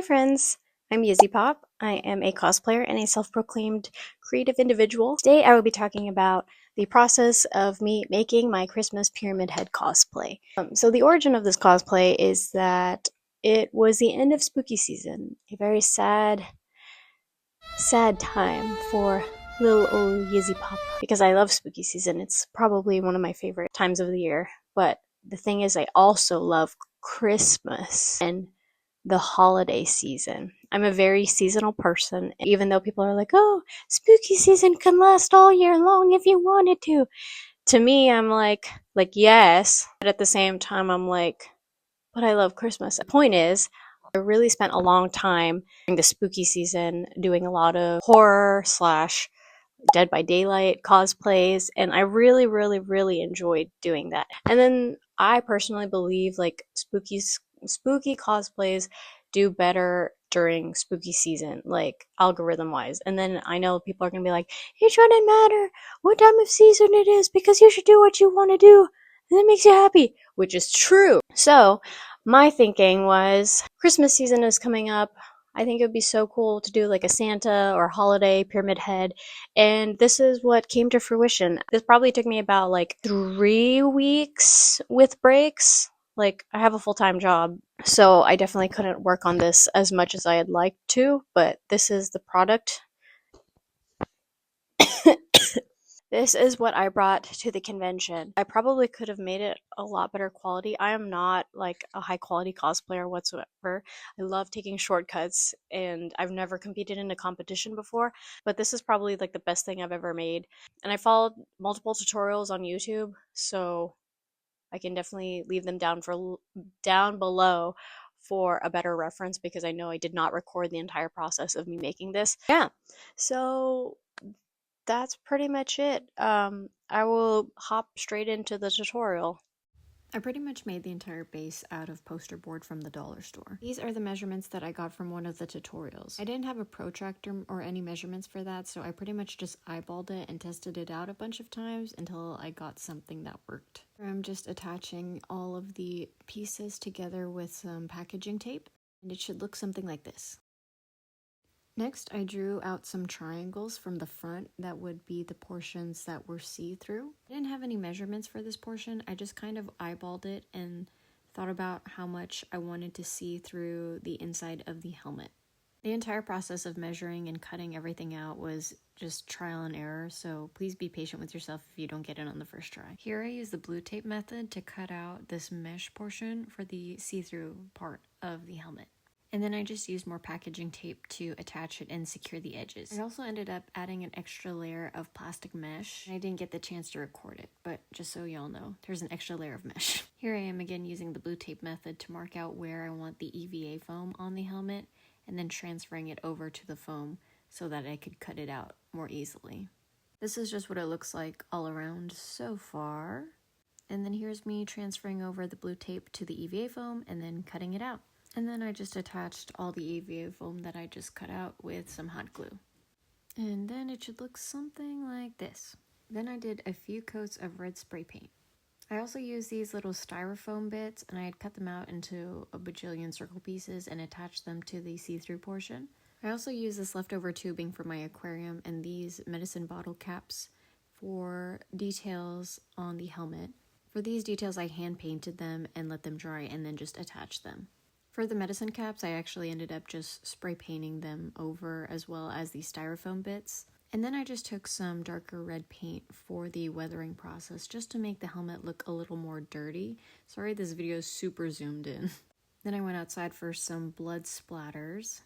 friends, I'm Yizzy Pop. I am a cosplayer and a self-proclaimed creative individual. Today I will be talking about the process of me making my Christmas Pyramid Head cosplay. So the origin of this cosplay is that it was the end of spooky season, a very sad time for little old Yizzy Pop. Because I love spooky season, it's probably one of my favorite times of the year. But the thing is, I also love Christmas and the holiday season. I'm a very seasonal person, even though people are like, oh, spooky season can last all year long if you wanted to. To me, I'm like yes, but at the same time, I'm like, but I love Christmas. The point is, I really spent a long time during the spooky season doing a lot of horror slash Dead by Daylight cosplays, and I really, really, really enjoyed doing that. And then I personally believe like spooky cosplays do better during spooky season, like algorithm wise. And then I know people are gonna be like, it shouldn't matter what time of season it is because you should do what you want to do and that makes you happy, which is true. So my thinking was Christmas season is coming up. I think it would be so cool to do like a Santa or holiday pyramid head. And this is what came to fruition. This probably took me about like 3 weeks with breaks. Like, I have a full-time job, so I definitely couldn't work on this as much as I had liked to, but this is the product. This is what I brought to the convention. I probably could have made it a lot better quality. I am not like a high quality cosplayer whatsoever. I love taking shortcuts and I've never competed in a competition before, but this is probably like the best thing I've ever made. And I followed multiple tutorials on YouTube, so I can definitely leave them down below for a better reference because I know I did not record the entire process of me making this. Yeah. So that's pretty much it. I will hop straight into the tutorial. I pretty much made the entire base out of poster board from the dollar store. These are the measurements that I got from one of the tutorials. I didn't have a protractor or any measurements for that, so I pretty much just eyeballed it and tested it out a bunch of times until I got something that worked. I'm just attaching all of the pieces together with some packaging tape, and it should look something like this. Next, I drew out some triangles from the front that would be the portions that were see-through. I didn't have any measurements for this portion. I just kind of eyeballed it and thought about how much I wanted to see through the inside of the helmet. The entire process of measuring and cutting everything out was just trial and error, so please be patient with yourself if you don't get it on the first try. Here I use the blue tape method to cut out this mesh portion for the see-through part of the helmet. And then I just used more packaging tape to attach it and secure the edges. I also ended up adding an extra layer of plastic mesh. I didn't get the chance to record it, but just so y'all know, there's an extra layer of mesh. Here I am again using the blue tape method to mark out where I want the EVA foam on the helmet, and then transferring it over to the foam so that I could cut it out more easily. This is just what it looks like all around so far. And then here's me transferring over the blue tape to the EVA foam and then cutting it out. And then I just attached all the EVA foam that I just cut out with some hot glue. And then it should look something like this. Then I did a few coats of red spray paint. I also used these little styrofoam bits and I had cut them out into a bajillion circle pieces and attached them to the see-through portion. I also used this leftover tubing for my aquarium and these medicine bottle caps for details on the helmet. For these details I hand painted them and let them dry and then just attached them. For the medicine caps, I actually ended up just spray painting them over as well as the styrofoam bits. And then I just took some darker red paint for the weathering process just to make the helmet look a little more dirty. Sorry, this video is super zoomed in. Then I went outside for some blood splatters.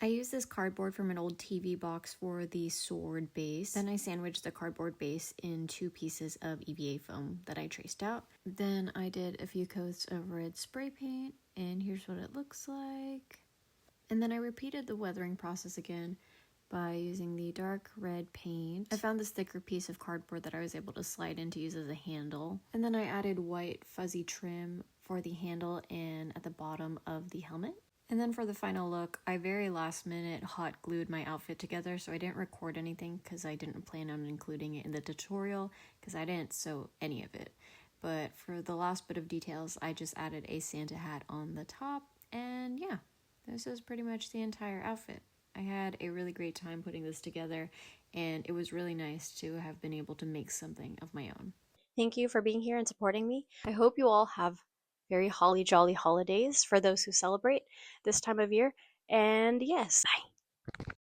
I used this cardboard from an old TV box for the sword base. Then I sandwiched the cardboard base in 2 pieces of EVA foam that I traced out. Then I did a few coats of red spray paint, and here's what it looks like. And then I repeated the weathering process again by using the dark red paint. I found this thicker piece of cardboard that I was able to slide in to use as a handle. And then I added white fuzzy trim for the handle and at the bottom of the helmet. And then for the final look, I very last minute hot glued my outfit together, so I didn't record anything because I didn't plan on including it in the tutorial because I didn't sew any of it. But for the last bit of details, I just added a Santa hat on the top, and yeah, This is pretty much the entire outfit. I had a really great time putting this together, and it was really nice to have been able to make something of my own. Thank you for being here and supporting me. I hope you all have very holly jolly holidays for those who celebrate this time of year. And yes, bye.